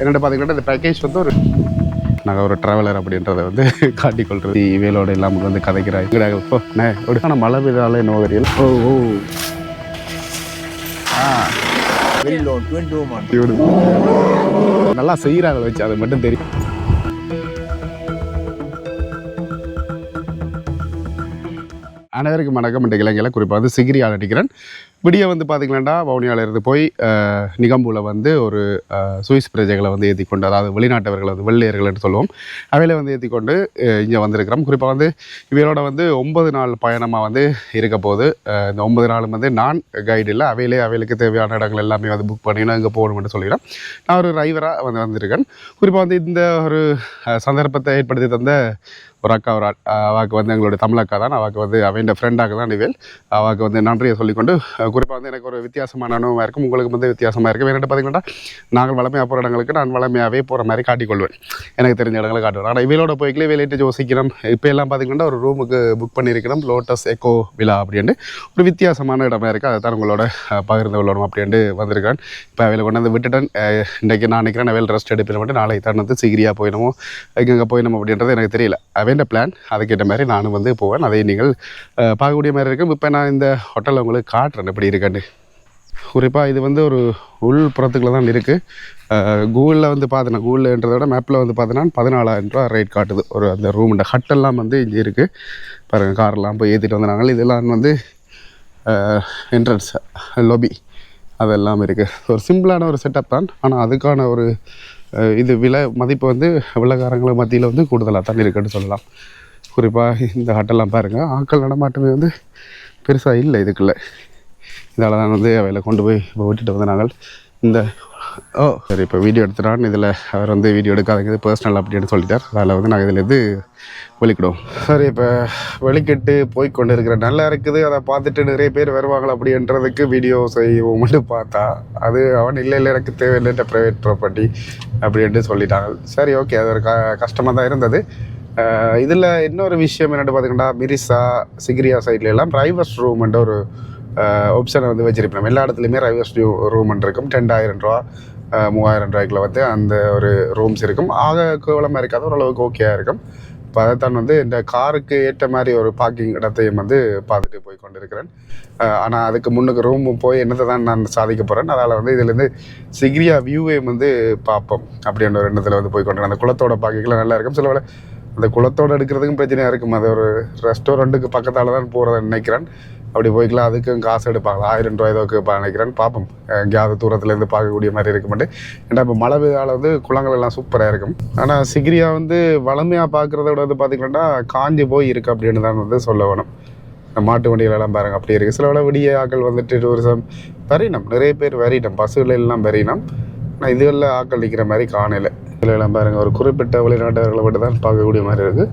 என்னென்னு பார்த்தீங்கன்னா இந்த பேக்கேஜ் வந்து ஒரு நாங்கள் ஒரு ட்ராவலர் அப்படின்றத வந்து காட்டிக்கொள்றது இவையோட இல்லாமல் வந்து கதைக்கிறாங்க ஒடுக்கான மழை பெய்தால என்ன தெரியல. ஓ நல்லா செய்கிறாங்க வச்சு அது மட்டும் தெரியும். அனைவருக்கும் வணக்கம். இன்றைக்கு இலங்கையில் குறிப்பாக வந்து சிகிரியால் அடிக்கிறேன். விடிய வந்து பார்த்திங்கன்னா வவுனியாவில் இருந்து போய் நிகம்பூவில் வந்து ஒரு சுவிஸ் பிரஜைகளை வந்து ஏற்றிக்கொண்டு, அதாவது வெளிநாட்டவர்களை வந்து வெள்ளையர்கள் என்று சொல்லுவோம், அவையில் வந்து ஏற்றிக்கொண்டு இங்கே வந்திருக்கிறோம். குறிப்பாக வந்து இவையோட வந்து 9 நாள் பயணமாக வந்து இருக்க போது. இந்த 9 நாளும் வந்து நான் கைடு இல்லை, அவைகளுக்கு தேவையான இடங்கள் எல்லாமே வந்து புக் பண்ணினா இங்கே போகணும்னு சொல்லிக்கிறேன். நான் ஒரு டிரைவராக வந்திருக்கேன். குறிப்பாக வந்து இந்த ஒரு சந்தர்ப்பத்தை ஏற்படுத்தி தந்த ஒரு அக்கா, ஒரு அவாவுக்கு வந்து எங்களுடைய தமிழக்கா தான், அவாவுக்கு வந்து அவன் ஃப்ரெண்டாக தான் நிவேல், அவாவுக்கு வந்து நன்றியை சொல்லிக்கொண்டு, குறிப்பாக வந்து எனக்கு ஒரு வித்தியாசமான அனுபவமாக இருக்கும், உங்களுக்கு வந்து வித்தியாசமாக இருக்கும். வேறு பார்த்தீங்கன்னா நாங்கள் வளமையாக போகிற இடங்களுக்கு நான் வளமையாகவே போகிற மாதிரி காட்டிக்கொள்வேன், எனக்கு தெரிஞ்ச இடங்களை காட்டுவேன். ஆனால் இவளோட போய்க்கலே வேலையிட்டு யோசிக்கிறோம். இப்போ எல்லாம் பார்த்திங்கன்னா ஒரு ரூமுக்கு புக் பண்ணியிருக்கிறோம், லோட்டஸ் எக்கோ விழா அப்படின்ட்டு ஒரு வித்தியாசமான இடமா இருக்குது. அதை தான் உங்களோட பகிர்ந்து கொள்ளணும் அப்படின்ட்டு வந்திருக்கேன். இப்போ அவையில் கொண்டு வந்து விட்டுட்டேன். இன்றைக்கி நான் நினைக்கிறேன் அவையில் ரெஸ்ட் எடுப்பின மட்டும் நாளைக்கு தான் வந்து சிகிரியாக போயிடணுமோ எங்கே போயிடணும் அப்படின்றது எனக்கு தெரியல. அவன் பிளான் அதுக்கேற்ற மாதிரி நானும் வந்து போவேன். அதை நீங்கள் பார்க்கக்கூடிய மாதிரி இருக்கும். இப்போ நான் இந்த ஹோட்டலில் உங்களுக்கு காட்டுறேன் எப்படி இருக்கான்னு. குறிப்பாக இது வந்து ஒரு உள்புறத்துக்குள்ள தான் இருக்குது. கூகுளில் வந்து பார்த்தேன்னா, கூகுள்ன்றத விட மேப்பில் வந்து பார்த்தீங்கன்னா 14,000 ரூபா ரேட் காட்டுது ஒரு அந்த ரூமுண்ட. ஹட்டெல்லாம் வந்து இங்கே இருக்குது பாருங்கள். காரெல்லாம் போய் ஏற்றிட்டு வந்தாங்க. இதெல்லாம் வந்து என்ட்ரன்ஸ் லொபி அதெல்லாம் இருக்குது. ஒரு சிம்பிளான ஒரு செட்டப் தான். ஆனால் அதுக்கான ஒரு இது விலை மதிப்பு வந்து வெள்ளக்காரங்களை மத்தியில் வந்து கூடுதலாக தான் இருக்குன்னு சொல்லலாம். குறிப்பாக இந்த ஹட்டெல்லாம் பாருங்கள், ஆட்கள் நடமாட்டமே வந்து பெருசாக இல்லை இதுக்குள்ளே. இதால் தான் வந்து அவையில் கொண்டு போய் இப்போ விட்டுட்டு வந்து நாங்கள் இந்த சரி இப்போ வீடியோ எடுத்துட்டான். இதில் அவர் வந்து வீடியோ எடுக்காதது பர்சனல் அப்படின்னு சொல்லிட்டார். அதில் வந்து நாங்கள் இதிலேருந்து வெளிக்கிடுவோம். சரி இப்போ வெளிக்கிட்டு போய் கொண்டு இருக்கிற நல்லா இருக்குது, அதை பார்த்துட்டு நிறைய பேர் வருவாங்களா அப்படின்றதுக்கு வீடியோ செய்வோம்னு பார்த்தா அது அவன் இல்லை எனக்கு தேவையில்லைன்ற ப்ரைவேட் ப்ராப்பர்ட்டி அப்படின்ட்டு சொல்லிட்டாங்க. சரி ஓகே, அது ஒரு கஷ்டமாக தான் இருந்தது. இதில் இன்னொரு விஷயம் என்னென்னு பார்த்திங்கன்னா, மிரிசா சிகிரியா சைட்லெல்லாம் ப்ரைவஸ் ரூம்ன்ற ஒரு ஆப்ஷனை வந்து வச்சிருப்போம். எல்லா இடத்துலையுமே ரைவர்ஸ் ரூம் இருக்கும். 10,000 ரூபா 3,000 ரூபாய்க்குள்ள வந்து அந்த ஒரு ரூம்ஸ் இருக்கும். ஆக கேவலமாக இருக்காது, ஓரளவுக்கு ஓகேயாக இருக்கும். இப்போ அதைத்தான் வந்து இந்த காருக்கு ஏற்ற மாதிரி ஒரு பார்க்கிங் இடத்தையும் வந்து பார்த்துட்டு போய் கொண்டு இருக்கிறேன். ஆனால் அதுக்கு முன்னுக்கு ரூம் போய் என்னத்தை தான் நான் சாதிக்க போகிறேன். அதனால் வந்து இதுலேருந்து சிகிரியா வியூவையும் வந்து பார்ப்போம் அப்படின்ற ஒரு எண்ணத்தில் வந்து போய் கொண்டு. அந்த குளத்தோட பார்க்கிங்லாம் நல்லா இருக்கும். சில வேளை அந்த குளத்தோடு எடுக்கிறதுக்கும் பிரச்சனையாக இருக்கும். அது ஒரு ரெஸ்டாரண்ட்டுக்கு பக்கத்தால் தான் போகிறத நினைக்கிறேன். அப்படி போய்க்கலாம், அதுக்கும் காசு எடுப்பாங்களா 1,000 ரூபாய் ஏதோ நினைக்கிறேன். பார்ப்போம் எங்கேயாவது தூரத்துலேருந்து பார்க்கக்கூடிய மாதிரி இருக்க மாட்டேன். ஏன்னா இப்போ மழை பெய்தால் வந்து குளங்கள் எல்லாம் சூப்பராக இருக்கும். ஆனால் சிகிரியா வந்து வளமையாக பார்க்குறத விட வந்து பார்த்திங்கன்னா காஞ்சி போய் இருக்குது அப்படின்னு தான் வந்து சொல்ல வேணும். மாட்டு வண்டிகளெல்லாம் பாருங்கள் அப்படி இருக்குது. சில வேளை விடிய ஆக்கள் வந்துட்டு டூரிசம் வரினம், நிறைய பேர் வரினம், பஸ்ஸுகளெல்லாம் வரினம். ஆனால் இதுகளில் ஆக்கள் நிற்கிற மாதிரி காணலை. இதில் எல்லாம் பாருங்கள், ஒரு குறிப்பிட்ட வெளிநாட்டவர்களை மட்டும் தான் பார்க்கக்கூடிய மாதிரி இருக்குது.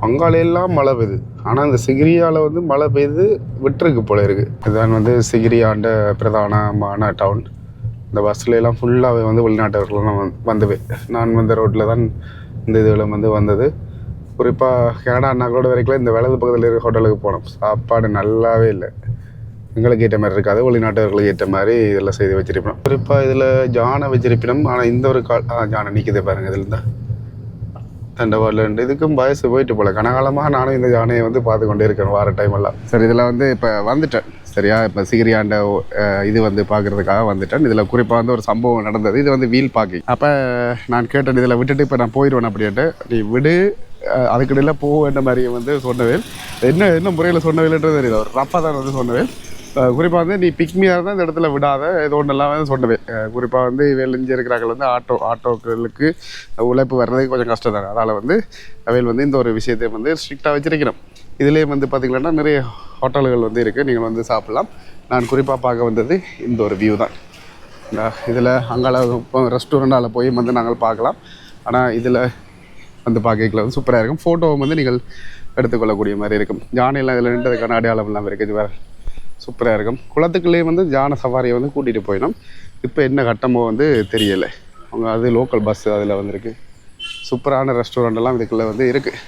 அங்காலையெல்லாம் மழை பெய்யுது. ஆனால் இந்த சிகிரியாவில் வந்து மழை பெய்து விட்டுருக்கு போல இருக்குது. இதுதான் வந்து சிகிரியாண்ட பிரதானமான டவுன். இந்த பஸ்ஸில் ஃபுல்லாகவே வந்து வெளிநாட்டவர்கள்லாம் வந்தவே. நான் வந்த ரோட்டில் தான் இந்த இதில் வந்து வந்தது. குறிப்பாக கனடா நகரோட வரைக்கும் இந்த வலது பக்கத்தில் இருக்கிற ஹோட்டலுக்கு போனோம். சாப்பாடு நல்லாவே இல்லை, எங்களுக்கு ஏற்ற மாதிரி இருக்காது, வெளிநாட்டவர்களுக்கு ஏற்ற மாதிரி இதெல்லாம் செய்து வச்சிருப்போம். குறிப்பாக இதில் ஜானை வச்சிருப்பினோம். ஆனால் இந்த ஒரு ஜானை நிற்குது பாருங்கள். இதில் தான் தண்டவாளம் இதுக்கும் வயசு போயிட்டு போல. கனகாலமாக நானும் இந்த யானையை வந்து பார்த்து கொண்டே இருக்கேன் வார டைம் எல்லாம். சரி, இதில் வந்து இப்போ வந்துட்டேன் சரியா. இப்போ சிகிரியாண்ட இது வந்து பார்க்குறதுக்காக வந்துட்டேன். இதில் குறிப்பாக வந்து ஒரு சம்பவம் நடந்தது. இது வந்து வீல் பார்க்கிங். அப்போ நான் கேட்டேன், இதில் விட்டுட்டு இப்போ நான் போயிடுவேன் அப்படின்ட்டு. நீ விடு, அதுக்கிடையில் போவேன்ற மாதிரி வந்து சொன்னவேல். என்ன முறையில் சொன்னவேல்ன்றது தெரியுது, ஒரு ரஃபாக தான் வந்து சொன்னவேல். குறிப்பாக வந்து நீ பிக்மியாக இருந்தால் இந்த இடத்துல விடாத, ஏதோ ஒன்றெல்லாம் வந்து சொன்னவே. குறிப்பாக வந்து வெளிஞ்சு இருக்கிறார்கள் வந்து ஆட்டோக்களுக்கு உழைப்பு வர்றதுக்கு கொஞ்சம் கஷ்டம் தானே. அதனால் வந்து அவையில் வந்து இந்த ஒரு விஷயத்தை வந்து ஸ்ட்ரிக்டாக வச்சிருக்கிறோம். இதுலேயே வந்து பார்த்திங்கன்னா நிறைய ஹோட்டல்கள் வந்து இருக்குது, நீங்கள் வந்து சாப்பிட்லாம். நான் குறிப்பாக பார்க்க வந்தது இந்த ஒரு வியூ தான். இதில் அங்கால ரெஸ்டாரண்டால் போய் வந்து நாங்கள் பார்க்கலாம். ஆனால் இதில் வந்து பார்க்கல வந்து சூப்பராக இருக்கும். ஃபோட்டோவும் வந்து நீங்கள் எடுத்துக்கொள்ளக்கூடிய மாதிரி இருக்கும். ஜானையெல்லாம் இதில் நின்றதுக்கான அடையாளம் எல்லாம் இருக்குது. வேறு சூப்பராக இருக்கும். குளத்துக்குள்ளேயே வந்து ஜான சவாரியை வந்து கூட்டிகிட்டு போயிடும். இப்போ என்ன கட்டமோ வந்து தெரியலை. அவங்க அது லோக்கல் பஸ் அதில் வந்துருக்கு. சூப்பரான ரெஸ்டாரண்ட்டெல்லாம் இதுக்குள்ளே வந்து இருக்குது.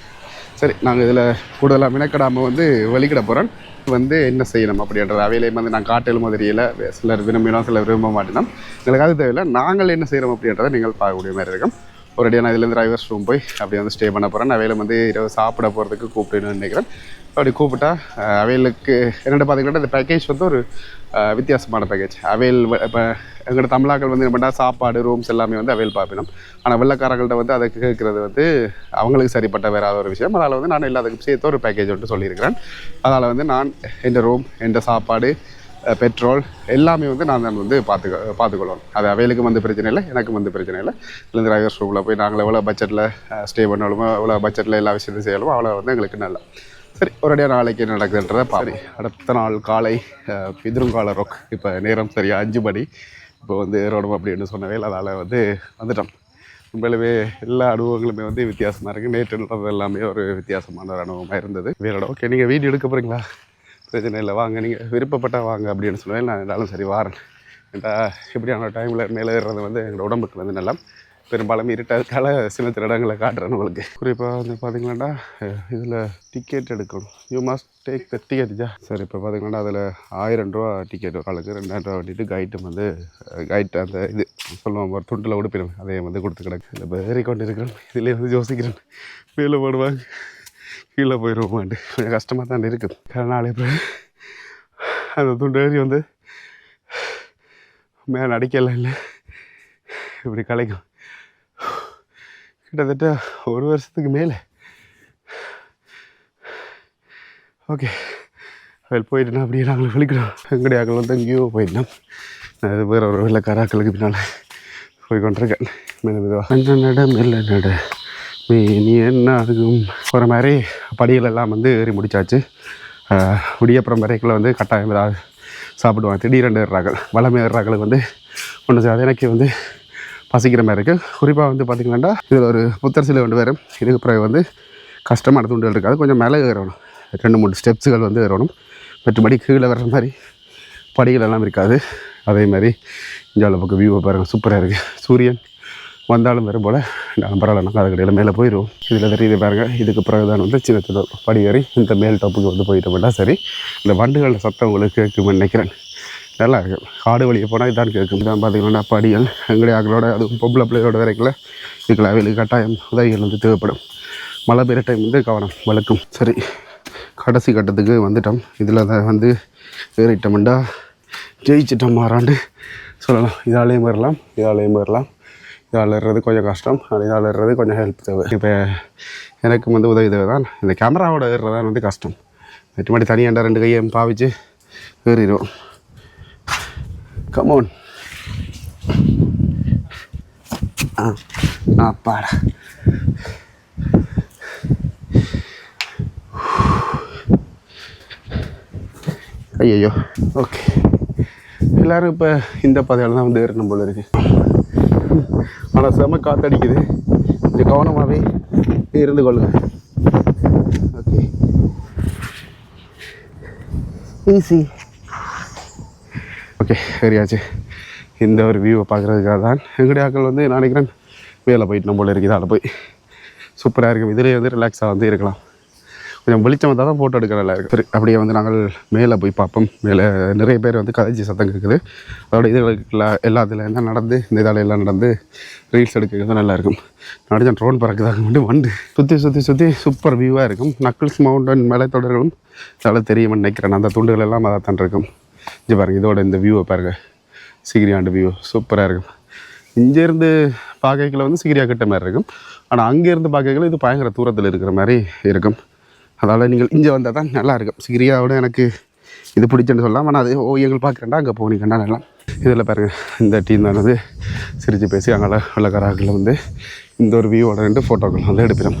சரி, நாங்கள் இதில் கூடுதலாக மினக்கடாமல் வந்து வலிக்கிட போகிறோம். வந்து என்ன செய்யணும் அப்படின்றது அவையிலையும் வந்து நான் காட்டலும் மாதிரியில் சிலர் விரும்பினோம், சிலர் விரும்ப மாட்டேனோம். எங்களுக்கு அது தேவையில்லை, நாங்கள் என்ன செய்கிறோம் அப்படின்றத நீங்கள் பார்க்கக்கூடிய மாதிரி இருக்கும். ஒரேடியாக நான் இதுலேருந்து டிரைவர்ஸ் ரூம் போய் அப்படியே வந்து ஸ்டே பண்ண போகிறேன். அவையில் வந்து இரவு சாப்பிட போகிறதுக்கு கூப்பிட்டுன்னு நினைக்கிறேன். அப்படி கூப்பிட்டா அவைகளுக்கு என்னென்னு பார்த்தீங்கன்னா இந்த பேக்கேஜ் வந்து ஒரு வித்தியாசமான பேக்கேஜ். அவைல் இப்போ எங்களோட தமிழாக்கள் வந்து என்ன பண்ணால் சாப்பாடு ரூம்ஸ் எல்லாமே வந்து அவைல் பார்ப்பினோம். ஆனால் வெள்ளைக்காரங்கள்ட்ட வந்து அதை கேட்குறது வந்து அவங்களுக்கு சரிப்பட்ட வேற ஒரு விஷயம். அதனால் வந்து நான் எல்லாத்துக்கும் சேர்த்து ஒரு பேக்கேஜ் வந்து சொல்லியிருக்கிறேன். அதனால் வந்து நான் எந்த ரூம், எந்த சாப்பாடு, பெட்ரோல் எல்லாமே வந்து நான் வந்து பார்த்துக்கொள்ளணும். அது அவைகளுக்கு வந்து பிரச்சனை இல்லை, எனக்கும் வந்து பிரச்சனை இல்லை. இதுலேருந்து டிரைவர்ஸ் ரூமில் போய் நாங்கள் எவ்வளோ பட்ஜெட்டில் ஸ்டே பண்ணாலுமோ எவ்வளோ பட்ஜெட்டில் எல்லா விஷயத்தையும் செய்யணுமோ அவ்வளோ வந்து எங்களுக்கு நல்லா. சரி, ஒரேடியாக நாளைக்கு நடக்குதுன்றதை சரி. அடுத்த நாள் காலை பிதிருங்கால ரொக். இப்போ நேரம் சரியாக 5 மணி. இப்போ வந்து ரோடும் அப்படின்னு சொன்னவே அதனால் வந்து வந்துட்டோம். உண்மையிலுமே எல்லா அனுபவங்களுமே வந்து வித்தியாசமாக இருக்குது. நேற்று நடந்தது எல்லாமே ஒரு வித்தியாசமான ஒரு அனுபவமாக இருந்தது. வேறோட ஓகே, நீங்கள் வீடியோ எடுக்க போகிறீங்களா? பிரச்சனை இல்லை, வாங்க, நீங்கள் விருப்பப்பட்டால் வாங்க அப்படின்னு சொல்லுவேன். நான் இருந்தாலும் சரி வாரேன். ஏன்டா இப்படியான டைமில் மேலே ஏறுறது வந்து எங்களோட உடம்புக்கு வந்து நல்லா பெரும்பாலும் இருட்டதுக்கால சில இடங்களை காட்டுறேன் உங்களுக்கு. குறிப்பாக வந்து பார்த்தீங்களாண்டா இதில் டிக்கெட் எடுக்கணும். You must take the ticket. சரி, இப்போ பார்த்தீங்கன்னா அதில் 1000 ரூபா டிக்கெட் ஒரு ஆளுக்கு, 2000 ரூபா வட்டிட்டு கைட்டும் வந்து கைட் அந்த இது சொல்லுவாங்க ஒரு துண்டில் உடுப்பிடும், அதை வந்து கொடுத்து கிடக்கு. இதில் இப்போ ஏறிக்கொண்டு இருக்கிறேன். இதிலே வந்து யோசிக்கிறேன், மேலே போடுவாங்க கீழே போயிடுவோமான்ட்டு. கொஞ்சம் கஷ்டமாக தான் இருக்குது. நாளை இப்போ அந்த துண்டு ஏறி வந்து மேலே அடிக்கலாம் இல்லை இப்படி கலைக்கும். கிட்டத்தட்ட 1 வருஷத்துக்கு மேலே. ஓகே, அதில் போயிட்டுனா அப்படியே நாங்கள் விழிக்கிறோம். எங்களுடைய ஆக்கள் வந்து எங்கேயோ போயிட்டோம். நான் இது வேறு ஒரு வெள்ளைக்காராக்களுக்கு பின்னால் போய் கொண்டிருக்கேன். மெல்ல நட நீ என்ன அதுக்கும் போகிற மாதிரி படிகளெல்லாம் வந்து ஏறி முடித்தாச்சு. விடியப்புறம் வரைக்குள்ள வந்து கட்டாயம் ஏதாவது சாப்பிடுவாங்க. திடீரென்று ஏறுறாங்க, வளமை ஏறுறாங்களுக்கு வந்து ஒன்று செய்யாது. எனக்கு வந்து பசிக்கிற மாதிரி இருக்குது. குறிப்பாக வந்து பார்த்திங்கன்னா இதில் ஒரு புத்தர் சிலை கொண்டு வரும். இதுக்கு பிறகு வந்து கஷ்டமான துண்டுகள் இருக்காது, கொஞ்சம் மேலே ஏறணும். 2-3 ஸ்டெப்ஸுகள் வந்து ஏறணும். மற்றபடி கீழே வர்ற மாதிரி படிகள் எல்லாம் இருக்காது. அதே மாதிரி இந்தியாவில் பக்கம் வியூவை பாருங்கள், சூப்பராக இருக்குது. சூரியன் வந்தாலும் வரும் போல் நான் பரவாயில்ல, நாங்கள் அதுக்கடையில் மேலே போயிடுவோம். இதில் தெரியுது பாருங்கள். இதுக்கு பிறகு தான் வந்து சின்ன படி ஏறி இந்த மேல் டாப்புக்கு வந்து போயிட்டோம்னா சரி. இந்த வண்டுகளோட சத்தம் உங்களுக்கு கேட்கும்னு நினைக்கிறேன். நல்லா இருக்கும். காடு வழியை போனால் இதான் கேட்கும். இதான் பார்த்திங்கன்னா படிகள் எங்களுடைய ஆக்களோட அதுவும் பொம்பளை பிள்ளையோட வரைக்கும் இதுக்குள்ள அவைகளுக்கு கட்டாயம் உதவிகள் வந்து தேவைப்படும். மழை பெய்கிற டைம் வந்து கவனம் வளர்க்கும். சரி, கடைசி கட்டத்துக்கு வந்துட்டோம். இதில் வந்து ஏறிட்டோம்டா ஜெயிச்சிட்டோம் மாறாண்டு சொல்லலாம். இதாலேயும் வரலாம், இதாலேயும் வரலாம். இதால் ஏறுறது கொஞ்சம் கஷ்டம், இதால் ஏறுறது கொஞ்சம் ஹெல்ப் தேவை. இப்போ எனக்கு வந்து உதவி தேவை தான். இந்த கேமராவோட ஏறுறதான் வந்து கஷ்டம். மற்றபடி தனியாண்டா 2 கையை பாவிச்சு ஏறிடுவோம். கமோன். அப்பாடா. ஐயோ, ஓகே. எல்லோரும் இப்போ இந்த பாதையால் தான் வந்து ஏறணும் போல இருக்குது. ஆனால் செம காற்றடிக்குது, கொஞ்சம் கவனமாகவே இருந்து கொள்ளுங்க. Okay, easy. ஓகே, சரியாச்சு. இந்த ஒரு வியூவை பார்க்குறதுக்காக தான் எங்களுடைய ஆக்கள் வந்து நான் நினைக்கிறேன் மேலே போயிட்டு நம்ம போல இருக்குது. அதில் போய் சூப்பராக இருக்கும். இதிலே வந்து ரிலாக்ஸாக வந்து இருக்கலாம். கொஞ்சம் வெளிச்சம் வந்தால் தான் ஃபோட்டோ எடுக்க நல்லா இருக்குது. சரி, அப்படியே வந்து நாங்கள் மேலே போய் பார்ப்போம். மேலே நிறைய பேர் வந்து கதைச்சி சத்தம் கேட்குது. அதோட இதுகளுக்கு எல்லாத்துல என்ன நடந்து இந்த இதால் எல்லாம் நடந்து ரீல்ஸ் எடுக்கிறது நல்லாயிருக்கும். நடிச்ச ட்ரோன் பறக்குதாங்க மட்டும் வண்டு சுற்றி சூப்பர் வியூவாக இருக்கும். நக்கிள்ஸ் மவுண்டன் மலைத்தொடர்களும் அதெல்லாம் தெரியும்னு நினைக்கிறேன். அந்த துண்டுகள் எல்லாம் அதை தான் இருக்கும். இங்கே பாருங்கள், இதோட இந்த வியூவை பாருங்கள். சிகிரியாண்டு வியூ சூப்பராக இருக்கும். இங்கேருந்து பார்க்கல வந்து சிகிரியா கிட்ட மாதிரி இருக்கும். ஆனால் அங்கேருந்து பார்க்கல இது பயங்கர தூரத்தில் இருக்கிற மாதிரி இருக்கும். அதனால் நீங்கள் இங்கே வந்தால் தான் நல்லாயிருக்கும். சிகிரியாவோட எனக்கு இது பிடிச்சுன்னு சொல்லலாம். ஆனால் அது எங்களுக்கு பார்க்குறேன்டா அங்கே போனீங்கன்னா நல்லா. இதில் பாருங்கள், இந்த டீம் தான் வந்து சிரித்து பேசி அங்கே வெள்ளக்காராக்கில் வந்து இந்த ஒரு வியூவோட 2 ஃபோட்டோக்கள் வந்து எடுப்பிடும்.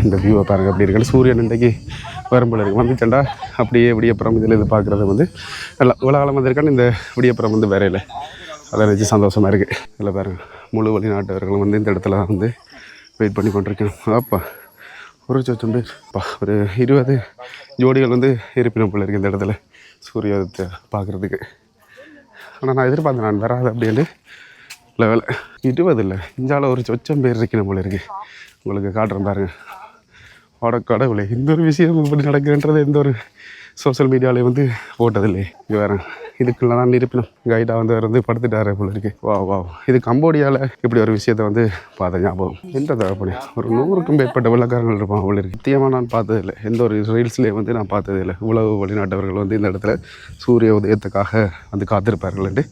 இந்த வியூவை பாருங்கள் எப்படி இருக்குன்னு. சூரியன் இன்றைக்கு வரும்போது இருக்குது வந்துச்சண்டா அப்படியே விடியப்புறம் இதில் இது பார்க்குறது வந்து நல்லா உலகாலம் வந்திருக்கான்னு இந்த விடியப்புறம் வந்து வேறையில் அதை நினச்சி சந்தோஷமாக இருக்குது. இதில் பாருங்கள், முழு வெளிநாட்டவர்களும் வந்து இந்த இடத்துல தான் வந்து வெயிட் பண்ணி கொண்டிருக்கணும். அப்பா ஒரு சொச்சம் பேர் ஒரு 20 ஜோடிகள் வந்து இருப்பினம் போல இருக்குது இந்த இடத்துல சூரியத்தை பார்க்குறதுக்கு. ஆனால் நான் எதிர்பார்த்தேன் நான் வராது அப்படின்னு. இல்லை வேலை 20 இல்லை, இஞ்சால ஒரு சொச்சம் பேர் இருக்கணும் போல இருக்குது. உங்களுக்கு காட்டுறேன் பாருங்கள். கடவுளே இந்த ஒரு விஷயம் இப்படி நடக்குன்றது எந்த ஒரு சோஷியல் மீடியாவிலே வந்து போட்டதில்லையே. இது வேறு இதுக்குள்ள தான் இருப்பினும் கைடாக வந்து படுத்துட்டாரு போல இருக்கு. வா இது கம்போடியாவில் இப்படி ஒரு விஷயத்த வந்து பார்த்த ஞாபகம். எந்த தகப்பனே ஒரு 100க்கும் மேற்பட்ட வெள்ளக்காரங்கள் இருப்பாங்க போல இருக்கு. சத்தியமாக நான் பார்த்ததில்லை, எந்த ஒரு ரீல்ஸ்லேயே வந்து நான் பார்த்ததில்லை. இவ்வளவு வெளிநாட்டவர்கள் வந்து இந்த இடத்துல சூரிய உதயத்துக்காக வந்து காத்திருப்பார்கள்ட்டு.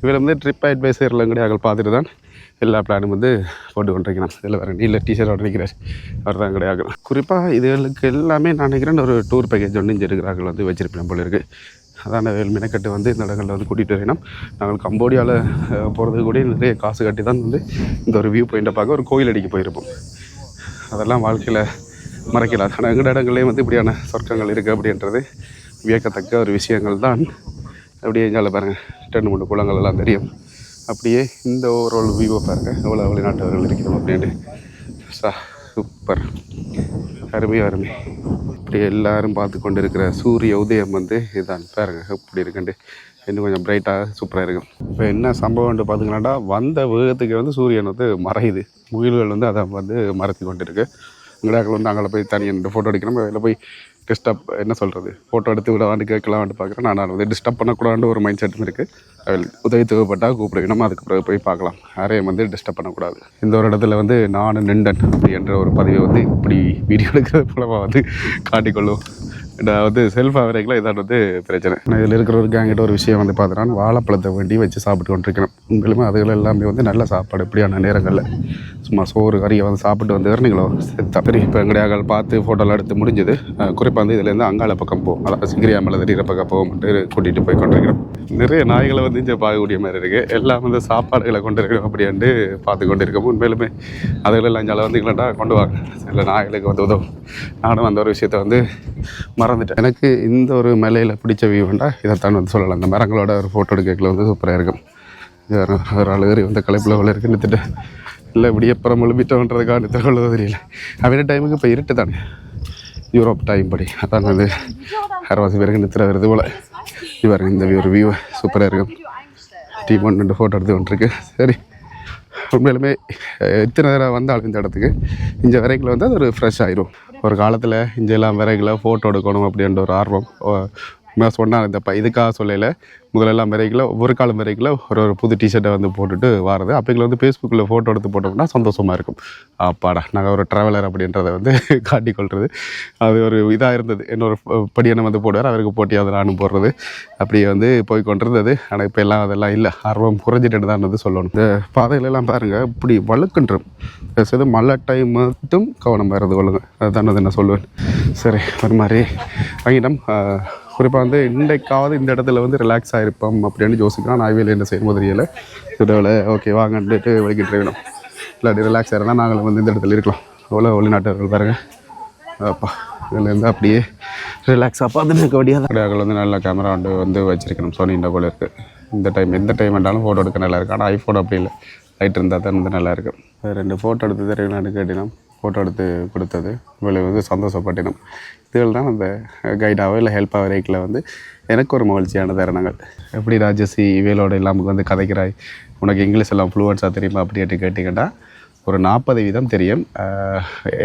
இவர் வந்து ட்ரிப் அட்வைசரில் கிடையாது பார்த்துட்டு தான் எல்லா பிளானும் வந்து போட்டு கொண்டிருக்கிறான். இதில் வேறு நீல டிஷர்ட்டோட நிற்கிறார், அவர் தான் கிடையாது. குறிப்பாக இதுகளுக்கு எல்லாமே நான் நினைக்கிறேன் ஒரு டூர் பேக்கேஜ் ஒன்று இங்கே இருக்கிறார்கள் வந்து வச்சிருப்பேன் போல இருக்குது. அதான் மெனக்கட்டு வந்து இந்த இடங்களில் வந்து கூட்டிகிட்டு வரணும். நாங்கள் கம்போடியாவில் போகிறதுக்கு கூட நிறைய காசு கட்டி தான் வந்து இந்த ஒரு வியூ பாயிண்ட்டை பார்க்க ஒரு கோயில் அடிக்க போயிருப்போம். அதெல்லாம் வாழ்க்கையில் மறைக்கலாது. ஆனால் எங்கள் இடங்கள்லேயும் வந்து இப்படியான சொர்க்கங்கள் இருக்குது அப்படின்றது வியக்கத்தக்க ஒரு விஷயங்கள் தான். அப்படியே எங்கால பாருங்கள் 2-3 குளங்கள் எல்லாம் தெரியும். அப்படியே இந்த ஓவரால் வியூவை பாருங்கள் எவ்வளோ வெளிநாட்டவர்கள் இருக்கிறோம் அப்படின்ட்டு. சூப்பர், அருமை. அப்படியே எல்லோரும் பார்த்து கொண்டு இருக்கிற சூரிய உதயம் வந்து இதுதான் பாருங்கள் எப்படி இருக்குன்ட்டு. இன்னும் கொஞ்சம் பிரைட்டாக சூப்பராக இருக்கும். இப்போ என்ன சம்பவம்னு பார்த்திங்களாண்டா, வந்த வேகத்துக்கு வந்து சூரியன் வந்து மறையுது. முயல்கள் வந்து அதை வந்து மறைச்சி கொண்டு இருக்குது. எங்கடாக்கள் வந்து அங்கே போய் தனியாக ஃபோட்டோ எடுக்கணும். அதில் போய் டிஸ்டர்ப் என்ன சொல்கிறது, ஃபோட்டோ எடுத்து விடவாண்டு கேட்கலான்ட்டு பார்க்குறேன். நான் வந்து டிஸ்டர்ப் பண்ணக்கூடாதுன்னு ஒரு மைண்ட் செட்டும் இருக்குது. உதவி தேவைப்பட்டால் கூப்பிடுவேன், அதுக்கு பிறகு போய் பார்க்கலாம். யாரையும் வந்து டிஸ்டர்ப் பண்ணக்கூடாது. இந்த ஒரு இடத்துல வந்து நான் நின்றன் அப்படின்ற ஒரு பதிவை வந்து இப்படி வீடியோ எடுக்கிறது மூலமாக வந்து காட்டிக்கொள்ளும். நான் வந்து செல்ஃபாக வரைக்கும் இதான் வந்து பிரச்சனை. இதில் இருக்கிற ஒரு கேங்கிட்ட ஒரு விஷயம் வந்து பார்த்துட்டான், வாழைப்பழத்தை வேண்டி வச்சு சாப்பிட்டு கொண்டிருக்கிறேன். உண்மையிலுமே அதுகள் எல்லாமே வந்து நல்ல சாப்பாடு. இப்படியான நேரங்களில் சும்மா சோறு கறியை வந்து சாப்பிட்டு வந்து வரணுங்களோ தப்பரி. இப்போ எங்கடையாக்கள் பார்த்து ஃபோட்டோலாம் எடுத்து முடிஞ்சது. குறிப்பாக வந்து இதுலேருந்து அங்காள பக்கம் போகும், அதாவது சிங்கிரியாமலை தெரிகிற பக்கம் போகும்ட்டு கூட்டிகிட்டு போய் கொண்டிருக்கிறோம். நிறைய நாய்களை வந்து இங்கே பார்க்கக்கூடிய மாதிரி இருக்குது. எல்லாம் வந்து சாப்பாடுகளை கொண்டு இருக்கணும் அப்படின்ட்டு பார்த்து கொண்டு இருக்கோம். உண்மையிலுமே அதுகளெல்லாம் இங்கே வந்து இல்லைண்டா கொண்டு வாங்க, இல்லை நாய்களுக்கு வந்து உதவும். நானும் அந்த ஒரு விஷயத்தை வந்து மறந்துட்டேன். எனக்கு இந்த ஒரு மலையில் பிடிச்ச வியூ வேண்டாம் இதைத்தான் வந்து சொல்லலாம். அந்த மரங்களோட ஒரு ஃபோட்டோ எடுக்கல வந்து சூப்பராக இருக்கும். ஒரு ஆள் ஏறி வந்து களைப்பில் உள்ள இருக்கு நிறுத்திட்டு இல்லை இப்படி அப்புறம் எழுப்பிட்டோன்றதுக்காக நிறுத்த தெரியல. அவன டைமுக்கு இப்போ இருட்டு தானே, யூரோப் டைம் படி. அதான் வந்து அரைவாசி பேருக்கு நிறுத்துற வருது போல். இவர் இந்த ஒரு வியூ சூப்பராக இருக்கும். டீம் 1-2 ஃபோட்டோ எடுத்து வந்துருக்கு. சரி, உண்மையிலுமே எத்தனை நேரம் வந்தாலும் இந்த இடத்துக்கு இந்த வரைக்கில் வந்து அது ஒரு ஃப்ரெஷ் ஆகிடும். ஒரு காலத்தில் இங்கெல்லாம் விறகுல ஃபோட்டோ எடுக்கணும் அப்படின்ற ஒரு ஆர்வம் சொன்னால் இந்த இதுக்காக சொல்லலை. முதலெல்லாம் விரைக்கில் ஒவ்வொரு காலம் விரைக்கில் ஒரு புது டிஷர்ட்டை வந்து போட்டுட்டு வாரது. அப்போங்களை வந்து ஃபேஸ்புக்கில் ஃபோட்டோ எடுத்து போட்டோம்னா சந்தோஷமாக இருக்கும். அப்பாடா நாங்கள் ஒரு ட்ராவலர் அப்படின்றத வந்து காட்டிக்கொள்வது அது ஒரு இதாக இருந்தது. இன்னொரு படியனை வந்து போடுவார், அவருக்கு போட்டி அதை நானும் போடுறது அப்படியே வந்து போய் கொண்டிருந்தது. ஆனால் இப்போ எல்லாம் அதெல்லாம் இல்லை, ஆர்வம் குறைஞ்சிட்டு தான் வந்து சொல்லணும். இந்த பாதைகளெல்லாம் பாருங்கள் இப்படி வழுக்குன்றும் பேசுறது. மழை டைம் மட்டும் கவனம் வருது கொள்ளுங்க, அதுதான் நான் சொல்லுவேன். சரி, ஒரு மாதிரி வாங்கிட்டோம். குறிப்பாக வந்து இன்றைக்காவது இந்த இடத்துல வந்து ரிலாக்ஸ் ஆகிருப்போம் அப்படின்னு யோசிக்கலாம். ஹைவேல என்ன செய்யும் போது தெரியல. இதோட ஓகே வாங்கன்ட்டு வலிக்கிட்டு இருக்கணும். இல்லாட்டி ரிலாக்ஸ் ஆகிறதா நாங்களும் வந்து இந்த இடத்துல இருக்கலாம். அவ்வளோ வெளிநாட்டவர்கள் பாருங்கள். அப்பா இதுலேருந்து அப்படியே ரிலாக்ஸாக பார்த்துட்டு இருக்க வேண்டியது. கடையாக்கள் வந்து நல்ல கேமரா வந்து வச்சுருக்கணும். சோனி இந்த போல் இருக்குது. எந்த டைம் வேண்டாலும் ஃபோட்டோ எடுக்க நல்லா இருக்குது. ஆனால் ஐஃபோன் அப்படி இல்லை, லைட் இருந்தால் தான் வந்து நல்லாயிருக்கும். 2 ஃபோட்டோ எடுத்து தெரியுங்களான்னு கேட்டினோம். ஃபோட்டோ எடுத்து கொடுத்தது இவளை வந்து சந்தோஷப்பட்டினோம். இதுகள் தான் அந்த கைடாவோ இல்லை ஹெல்ப்பாக வரைக்கில் வந்து எனக்கு ஒரு மகிழ்ச்சியான தருணங்கள். எப்படி ராஜசி இவளோட இல்லாமல் வந்து கதைக்கிறாய், உனக்கு இங்கிலீஷ் எல்லாம் ஃப்ளூவன்ஸாக தெரியுமா அப்படின்ட்டு கேட்டிங்கன்னா ஒரு 40% தெரியும்.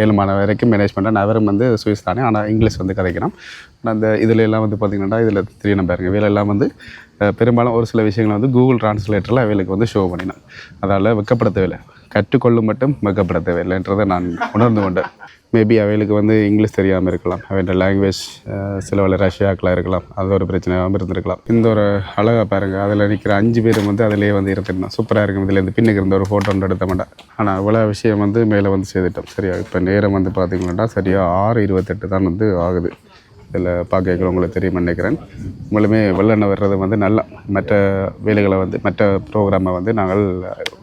7 மாதம் வரைக்கும் மேனேஜ் பண்ணுறேன். அவரும் வந்து சுவிஸ் தானே, ஆனால் இங்கிலீஷ் வந்து கதைக்கிறோம். ஆனால் அந்த இதில் எல்லாம் வந்து பார்த்திங்கன்னா இதில் தெரியணும் பாருங்கள். இவையெல்லாம் வந்து பெரும்பாலும் ஒரு சில விஷயங்களை வந்து கூகுள் டிரான்ஸ்லேட்டரில் அவைகளுக்கு வந்து ஷோ பண்ணினேன். அதால் வெக்கப்படுத்தவில்லை, கற்றுக்கொள்ளும் மட்டும் வெக்கப்படுத்தவில்லைன்றதை நான் உணர்ந்து கொண்டேன். மேபி அவைகளுக்கு வந்து இங்கிலீஷ் தெரியாமல் இருக்கலாம், அவையோட லாங்குவேஜ் சில வேலை ரஷ்யாக்களாக இருக்கலாம், அது ஒரு பிரச்சனையாகவும் இருந்திருக்கலாம். இந்த ஒரு அழகாக பாருங்கள், அதில் நிற்கிற 5 பேரும் வந்து அதிலே வந்து இருந்துருந்தோம். சூப்பராக இருக்கும். இதில் பின்னுக்கு இருந்த ஒரு ஃபோட்டோ ஒன்று எடுத்த மாட்டேன். ஆனால் இவ்வளோ விஷயம் வந்து மேலே வந்து செய்துட்டோம். சரியா, இப்போ நேரம் வந்து பார்த்திங்கன்னா சரியாக 6:28 தான் வந்து ஆகுது. இதில் பார்க்க உங்களுக்கு தெரியுமா நினைக்கிறேன். உங்களுமே வெள்ளெண்ணெய் வர்றது வந்து நல்லா மற்ற வேலைகளை வந்து மற்ற ப்ரோக்ராமை வந்து நாங்கள்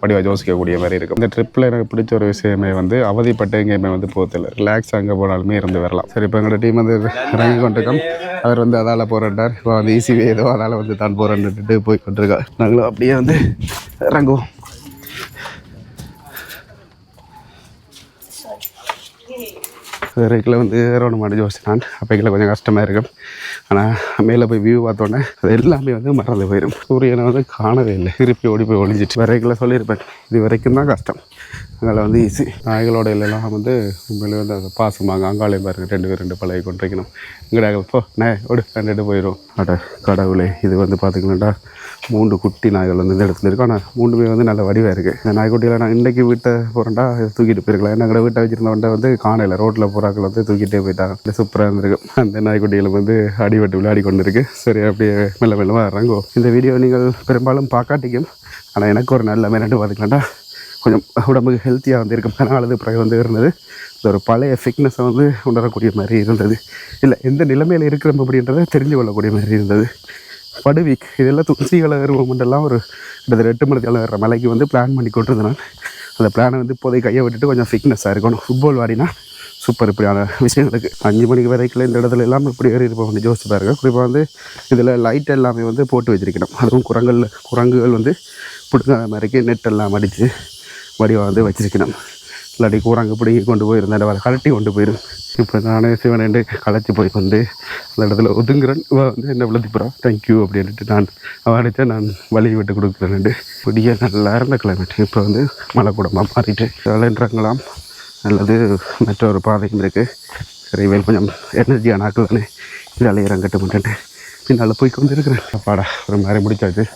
வடிவாக யோசிக்கக்கூடிய மாதிரி இருக்கும். இந்த ட்ரிப்பில் எனக்கு பிடிச்ச ஒரு விஷயமே வந்து அவதிப்பட்ட எங்கேயுமே வந்து போகத்தில்லை, ரிலாக்ஸ் அங்கே போனாலுமே இருந்து வரலாம். சரி, இப்போ எங்களோட டீம் வந்து இறங்கி கொண்டிருக்கோம். அவர் வந்து அதால் போராட்டார், இப்போ வந்து ஈஸிவே ஏதோ அதால் வந்து தான் போராண்டுட்டு போய் கொண்டிருக்கார். நாங்களும் அப்படியே வந்து இறங்குவோம். விரைக்கில் வந்து ஏறணும் மாட்டேன் யோசிச்சான் அப்போக்கில் கொஞ்சம் கஷ்டமாக இருக்கும். ஆனால் மேலே போய் வியூ பார்த்தோன்னே அது எல்லாமே வந்து மறந்து போயிடும். சூரியனை வந்து காணவே இல்லை, திருப்பி ஓடி போய் ஒழிஞ்சிட்டு. விரைக்கில் சொல்லியிருப்பேன் இது வரைக்கும் தான் கஷ்டம், அங்கே வந்து ஈஸி. நாய்களோட எல்லாம் வந்து உண்மையிலே வந்து அதை பாசமாங்க. அங்காலையும் பாருங்கள் 2 பேர் 2 பழகி கொண்டிருக்கணும். இங்கடா போ ஓடு 2 போயிடும். அட கடவுளே, இது வந்து பார்த்திங்கன்னா 3 குட்டி நாய்கள் வந்து இந்த இடத்துல இருக்கும். ஆனால் 3மே வந்து நல்ல வடிவாக இருக்குது. இந்த நாய்க்குட்டியில் நான் இன்றைக்கி வீட்டை போகிறேன்டா தூக்கிட்டு போயிருக்கலாம். என்ன வீட்டை வச்சுருந்தவன்ட்ட வந்து காணையில் ரோட்டில் போகிறாக்கள் வந்து தூக்கிட்டே போயிட்டாங்க. சூப்பராக இருந்திருக்கும். அந்த நாய்க்குட்டியில் வந்து அடிபட்டு விளையாடி கொண்டு இருக்குது. சரி, அப்படியே மெல்ல மெல்லமாக இறங்கோ. இந்த வீடியோ நீங்கள் பெரும்பாலும் பார்க்காட்டிக்கும், ஆனால் எனக்கு ஒரு நல்ல மேனட்டு பார்த்துக்கலாம்டா கொஞ்சம் உடம்புக்கு ஹெல்த்தியாக வந்து இருக்கும். அதனால பிறகு வந்து இருந்தது இந்த ஒரு பழைய ஃபிட்னஸை வந்து உணரக்கூடிய மாதிரி இருந்தது. இல்லை எந்த நிலைமையில் இருக்கிறோம் அப்படின்றத தெரிஞ்சு கொள்ளக்கூடிய மாதிரி இருந்தது. படுவீக் இதெல்லாம் துளசிகளை ஏறுவோம்லாம் ஒரு கிட்டத்தட்ட 8 மணி நேரம் ஏறுற மலைக்கு வந்து பிளான் பண்ணி கொண்டிருந்தேன். அந்த பிளானை வந்து இப்போதைக்கு கையை விட்டுட்டு கொஞ்சம் ஃபிட்னஸாக இருக்கணும். ஃபுட்பால் வாடினா சூப்பர். இப்படியான விஷயங்களுக்கு 5 மணிக்கு வரைக்கும் இந்த இடத்துல எல்லாம் இப்படி ஏறி இருப்போம் வந்து யோசிச்சு பாருங்க. குறிப்பாக வந்து இதில் லைட் எல்லாமே வந்து போட்டு வச்சிருக்கணும். அதுவும் குரங்குகள் வந்து பிடுங்காத மாதிரிக்கு நெட் எல்லாம் அடித்து வடிவாக வந்து வச்சிருக்கணும். இல்லாட்டி குரங்கு பிடிங்கி கொண்டு போயிருந்தேன், வர கலட்டி கொண்டு போயிடும். இப்போ நானே சிவனேண்டு களைச்சி போய் வந்து அந்த இடத்துல ஒதுங்குறேன். வந்து என்ன விளத்திப்புறோம் தேங்க்யூ அப்படின்ட்டு நான் அவன்கிட்ட நான் வழி விட்டு கொடுக்குறேன்ட்டு. இப்படியே நல்லா இருந்த கிளைமேட் இப்போ வந்து மழை கூடமாக மாறிட்டு விளையாடுறாங்களாம். நல்லது, மற்றொரு பாதையும் இருக்குது. சரி, வேல் கொஞ்சம் எனர்ஜியான ஆக்கள் தானே, இதில் இறங்கட்டு மாட்டேன்ட்டு பின்னால் போய் கொண்டு இருக்கிறேன். அப்பாடா ஒரு மாதிரி முடிச்சாச்சு.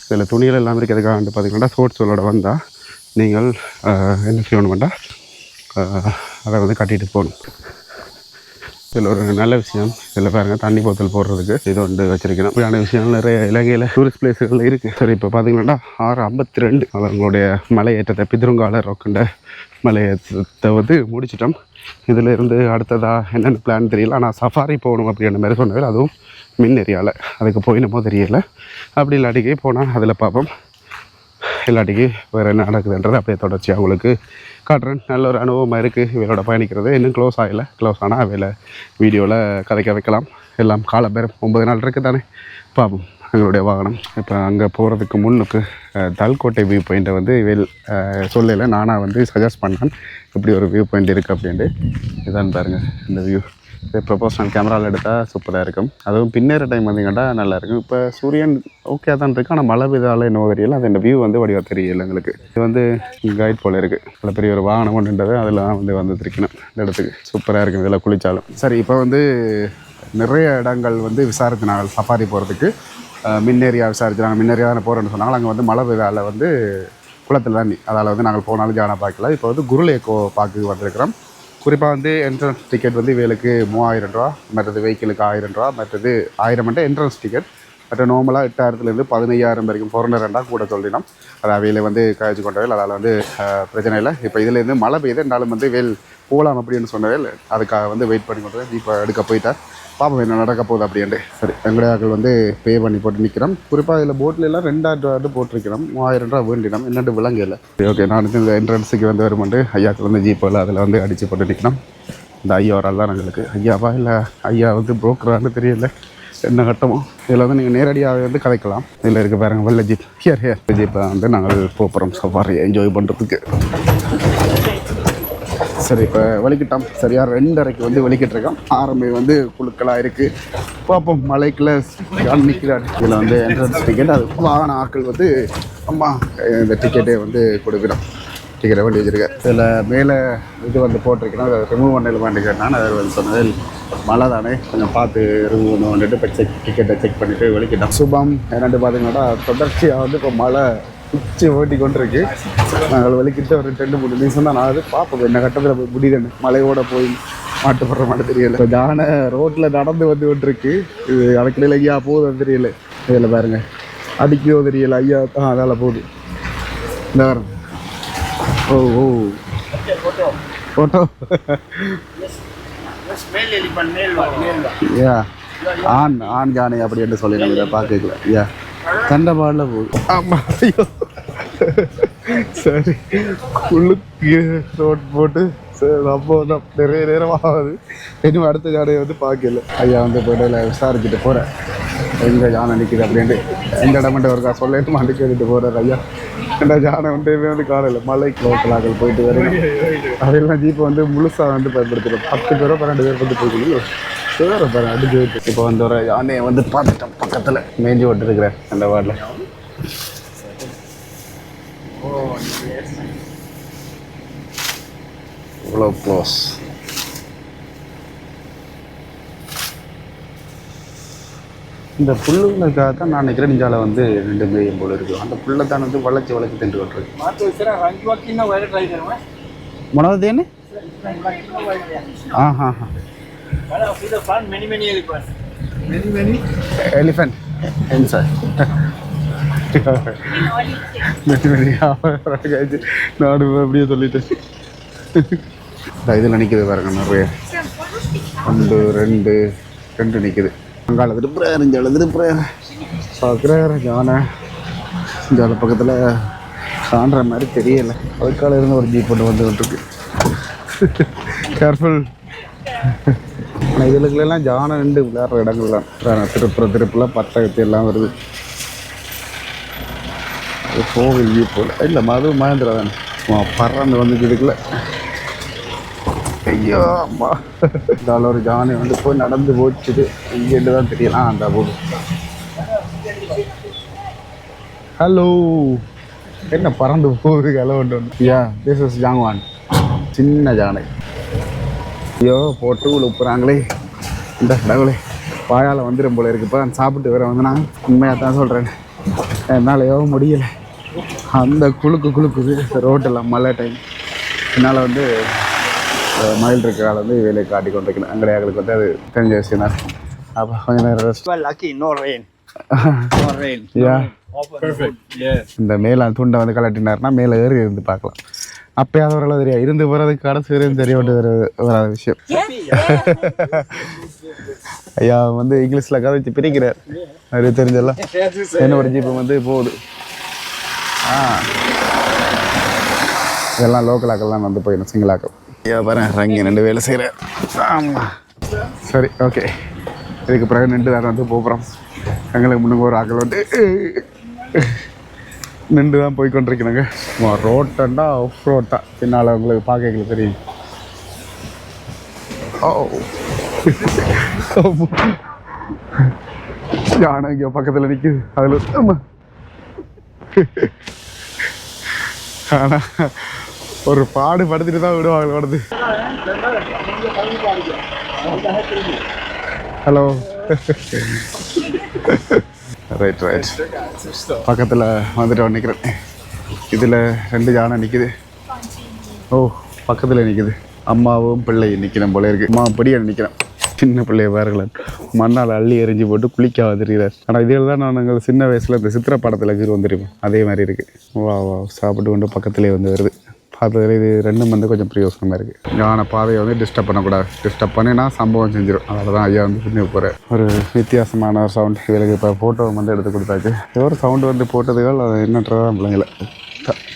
இதில் துணிகள் எல்லாம் இருக்கிறதுக்காக வந்து பார்த்திங்கன்னா ஸ்போர்ட்ஸோட வந்தால் நீங்கள் என்ன செய்யணும் வேண்டாம், அதை வந்து கட்டிட்டு போகணும். இதில் ஒரு நல்ல விஷயம், இதில் பாருங்கள் தண்ணி போத்தல் போடுறதுக்கு இது வந்து வச்சுருக்கணும். அப்படியான விஷயங்கள் நிறைய இலங்கையில் டூரிஸ்ட் பிளேஸுகளில் இருக்குது. சரி, இப்போ பார்த்திங்கன்னா 6:52 அவங்களுடைய மலையேற்றத்தை பிதுருங்கால ரொக்கண்ட மலையேற்றத்தை வந்து முடிச்சிட்டோம். இதில் இருந்து அடுத்ததாக என்னென்ன பிளான் தெரியல. ஆனால் சஃபாரி போகணும் அப்படின்ற மாதிரி சொன்னது, அதுவும் மின் ஏரியாவில். அதுக்கு போயினமோ தெரியல. அப்படி இல்லாட்டிக்கு போனால் அதில் பார்ப்போம். இல்லாட்டிக்கு வேறு என்ன நடக்குதுன்றது அப்படியே தொடர்ச்சியாக உங்களுக்கு காட்டுறேன். நல்ல ஒரு அனுபவமாக இருக்குது இவளோட பயணிக்கிறது. இன்னும் க்ளோஸ் ஆகலை. க்ளோஸ் ஆனால் அவையில் வீடியோவில் கதைக்க வைக்கலாம். எல்லாம் காலப்பேரம் 9 நாள் இருக்குது தானே, பார்ப்போம் எங்களுடைய வாகனம். இப்போ அங்கே போகிறதுக்கு முன்னுக்கு தல்கோட்டை வியூ பாயிண்ட்டை வந்து இவள் சொல்லலை, நானாக வந்து சஜஸ்ட் பண்ணேன் இப்படி ஒரு வியூ பாயிண்ட் இருக்குது அப்படின்ட்டு. இதான் பாருங்கள் இந்த வியூ. இதை ப்ரொபோஷனல் கேமராவில் எடுத்தால் சூப்பராக இருக்கும். அதுவும் பின்னேற டைம் வந்தீங்கன்னா நல்லாயிருக்கும். இப்போ சூரியன் ஓகே தான் இருக்குது, ஆனால் மழை விதால் என்னவோ தெரியல. அது இந்த வியூ வந்து வடிவாக தெரியல எங்களுக்கு. இது வந்து கைட் போல் இருக்குது. அதில் பெரிய ஒரு வாகனம் ஒன்றுன்றது அதில் தான் வந்து வந்துருக்கணும் இந்த இடத்துக்கு. சூப்பராக இருக்குது இதில் குளித்தாலும். சரி, இப்போ வந்து நிறைய இடங்கள் வந்து விசாரிச்சினாங்க சஃபாரி போகிறதுக்கு. மின்னேரியா விசாரிச்சுனாங்க. மின்னேரியா தானே போகிறேன்னு சொன்னாங்க. அங்கே வந்து மழை விதால் வந்து குளத்தில் தண்ணி, அதால் வந்து நாங்கள் போனாலும் ஜானா பார்க்கல. இப்போ வந்து குருலேக்கோ பார்க்கு வந்திருக்கிறோம். குறிப்பாக வந்து என்ட்ரன்ஸ் டிக்கெட் வந்து இவளுக்கு 3000 ரூபா, மற்றது வெஹிக்கிளுக்கு 1000 ரூபா, மற்றது 1000 மட்டும் என்ட்ரன்ஸ் டிக்கெட். மற்ற நார்மலாக 8000 15,000 வரைக்கும் $400 கூட சொல்லினோம். அது அவையில் வந்து கழிச்சு கொண்டவேல், அதில் வந்து பிரச்சனை இல்லை. இப்போ இதுலேருந்து மழை பெய்யுது, இருந்தாலும் வந்து வேல் போகலாம் அப்படின்னு சொன்னவேல் அதுக்காக வந்து வெயிட் பண்ணி கொண்டு இப்போ எடுக்க போயிட்டேன். பாப்போம் என்ன நடக்க போகுது அப்படின்ட்டு. சரி, எங்கடையாக்கள் வந்து பே பண்ணி போட்டு நிற்கிறோம். குறிப்பாக இதில் போட்லாம் 2000 ரூபா போட்டிருக்கிறோம். 3000 ரூபா வேண்டினோம். என்னென்று விளங்கலை. ஓகே, நான் இந்த என்ட்ரன்ஸுக்கு வந்து வரும்போது ஐயாக்கள் வந்து ஜீப்பில் அதில் வந்து அடித்து போட்டு நிற்கிறோம். இந்த ஐயா ஒரு ஆள் தான் எங்களுக்கு. ஐயாவா இல்லை ஐயா வந்து புரோக்கரான்னு தெரியல, என்ன கட்டமோ. இதில் வந்து நீங்கள் நேரடியாக வந்து கதைக்கலாம். இதில் இருக்க பாருங்கள் வெள்ளை ஜீப். ஹியர் ஜீப்பை வந்து நாங்கள் போகிறோம் சஃபாரி என்ஜாய் பண்ணுறதுக்கு. சரி, இப்போ வலிக்கிட்டோம். சரியாக 2:30 வந்து வலிக்கிட்டுருக்கோம். ஆரம்பி வந்து குழுக்களாக இருக்குது. பார்ப்போம் மலைக்குள்ளே நிற்கிறாரு. இதில் வந்து என்ட்ரன்ஸ் டிக்கெட், அது வாகன ஆட்கள் வந்து அம்மா இந்த டிக்கெட்டே வந்து கொடுக்குறோம். டிக்கெட்டை வண்டி வச்சுருக்கேன். இதில் மேலே இது வந்து போட்டிருக்கேன், அதை ரிமூவ் பண்ணல வேண்டிக்கிறேன். அதை வந்து சொன்னது மழை தானே, கொஞ்சம் பார்த்து ரிமூவ் பண்ண வந்துட்டு இப்போ டிக்கெட்டை செக் பண்ணிவிட்டு வலிக்கிட்டோம். சுபம் என்னென்னு பார்த்தீங்கன்னா தொடர்ச்சியாக வந்து இப்போ மழை உச்சி ஓட்டி கொண்டிருக்கு. நாங்கள் வலிக்கிட்ட ஒரு 2-3 நிமிஷம் தான் நான் பார்ப்போம் என்ன கட்டத்தில் போய் முடியுதுன்னு. மலையோட போய் மாட்டுப்படுற மாதிரி தெரியல. இப்போ ஜான ரோட்டில் நடந்து வந்து கொண்டிருக்கு. இது அதுக்கிடையில் ஐயா போகுது தெரியல. இதில் பாருங்க அடிக்கோ தெரியல. ஐயா தான் அதால் போகுது. இந்த வரேன். ஓ ஓ ஃபோட்டோ யா ஆண் ஆண் ஜானை அப்படி என்று சொல்லி நம்ம பார்க்கல. யா கண்டபாடில் போகுது. ஆமாம், ஐயோ சரி, உள்ளுக்கு ரோட் போட்டு சரி அப்போ தான் நிறைய நேரம் ஆகுது. இன்னும் அடுத்த ஜாடையை வந்து பார்க்கல. ஐயா வந்து போய்ட்டு விசாரிச்சுட்டு போகிறேன். எங்கே யானை நிற்கிது அப்படின்ட்டு எந்த இடமெண்ட்டு ஒருக்கா சொல்லிட்டு மாட்டு கேட்டுட்டு போகிறார் ஐயா. இந்த யானை வந்து காலையில் மலைக்கு லோக்கலாக்கள் போயிட்டு வரேன். அதெல்லாம் ஜீப்பை வந்து முழுசாக வந்து பயன்படுத்துகிறோம். 10 பேரோ 12 பேர் வந்து போய்க்கணும். சேர பாருங்க அடிச்சு இப்போ வந்து ஒரு யானையை வந்து பார்த்துட்டோம். பக்கத்தில் மேய்ஞ்சி விட்டுருக்குறேன் அந்த வார்டில். இவ்வளோ க்ளோஸ். இந்த புல்லுங்களுக்காக தான் நான் நினைக்கிறேன் இஞ்சால வந்து 2 மேயும் போல இருக்குது. அந்த புல்லை தான் வந்து வளைச்சி தின்று விட்டுருக்கு. மனது என்ன எலிஃபென்ட் inside. நாடு அப்படியே சொல்லிட்டேன். இதில் நிற்கிது பாருங்க நிறைய 1 2 நிற்கிது. அங்கால திருப்புறாரு இஞ்சால திருப்புறாரு பார்க்குறாரு யானை. இஞ்சால பக்கத்தில் காண்ற மாதிரி தெரியலை. அதுக்கால இருந்து ஒரு ஜீப் போட்டு வந்துகிட்டு கேர்ஃபுல். ஆனால் இதுலலாம் ஜானை நின்று விளையாடுற இடங்கள்லாம் திருப்புலாம் பட்டகத்து எல்லாம் வருது. கோவில் ஜீப் போல் இல்லை மது மகேந்திரா தானே பறந்து வந்துச்சு இதுக்குள்ள. ஐயோ அம்மா இதால் ஒரு ஜானை வந்து போய் நடந்து போச்சுது. இங்கேட்டு தான் தெரியலாம் அந்த போது. ஹலோ என்ன பறந்து போகுது கலவண்டு வந்து. யா திஸ் இஸ் ஜாங்வான். சின்ன ஜானை. ஐயோ போட்டு உழுப்புறாங்களே இந்த கடவுளே. வாயால் வந்துடும் போல இருக்குப்பா. சாப்பிட்டு வேற வந்து நான் உண்மையாக தான் சொல்கிறேன். என்னாலையோ முடியலை. அந்த குழுக்குது ரோட்டெல்லாம் மழை டைம். என்னால் வந்து மயில் இருக்கிற ஆள் வந்து வேலையை காட்டி கொண்டிருக்கணும். அங்கடையாங்களுக்கு வந்து அது தெரிஞ்ச விஷயம் தான். அப்போ கொஞ்சம் நேரம் இந்த மேலே துண்டை வந்து கலட்டினார்னா மேலே ஏறி இருந்து பார்க்கலாம். அப்பயாவது ஒரு அளவு தெரியாது. இருந்து போகிறதுக்கு கடைசி வரையும் தெரிய வராத விஷயம். ஐயா வந்து இங்கிலீஷில் கதை வச்சு பிரிக்கிறார். அது தெரிஞ்சல என்ன ஒரு ஜீப்பு வந்து போகுது. இதெல்லாம் லோக்கலாக்கள்லாம் வந்து போயிடும் சிங்களாக்கள். ஐயா பாரு ரங்கி 2 வேலை செய்கிறேன். ஆமாம் சரி ஓகே. இதுக்கு பிறகு 2 நேரம் வந்து போகிறோம். எங்களுக்கு முன்னுக்கு ஒரு ஆக்கள் வந்து நின்று தான் போய் கொண்டிருக்கணுங்க. ரோட்டண்டா ஆஃப் ரோட்டா பின்னால் உங்களுக்கு பார்க்க தெரியும். யானை இங்கே பக்கத்தில் நிற்குது. அதில் ஆமாம் ஆனால் ஒரு பாடு படுத்துட்டு தான் விடுவாங்க வருது. ஹலோ ரைட் பக்கத்தில் வந்துட்டு நிற்கிறேன். இதில் 2 யானை நிற்கிது. ஓ பக்கத்தில் நிற்கிது. அம்மாவும் பிள்ளையும் நிற்கிறேன் போல இருக்குது. அம்மா படியை நிற்கிறேன். சின்ன பிள்ளைய பாருங்களேன் மண்ணால் அள்ளி எரிஞ்சு போட்டு குளிக்க வந்துருக்கிறார். ஆனால் இதில் தான் நாங்கள் சின்ன வயசில் இந்த சித்திர படத்தில் கீர் வந்துருக்கோம். அதே மாதிரி இருக்குது. வா சாப்பிட்டு கொண்டு பக்கத்துலேயே வந்து வருது. பார்த்ததில் இது 2ம் வந்து கொஞ்சம் பிரயோசனமாக இருக்குது. யானை பாதையை வந்து டிஸ்டர்ப் பண்ணக்கூடாது. டிஸ்டர்ப் பண்ணினா சம்பவம் செஞ்சிடும். அதனால தான் ஐயா வந்து பின்னே போகிறேன். ஒரு வித்தியாசமான ஒரு சவுண்ட். இவளுக்கு இப்போ ஃபோட்டோ வந்து எடுத்து கொடுத்தாச்சு. ஒரு சவுண்டு வந்து போட்டதுகள் அது என்னன்றதான் பிள்ளைங்கள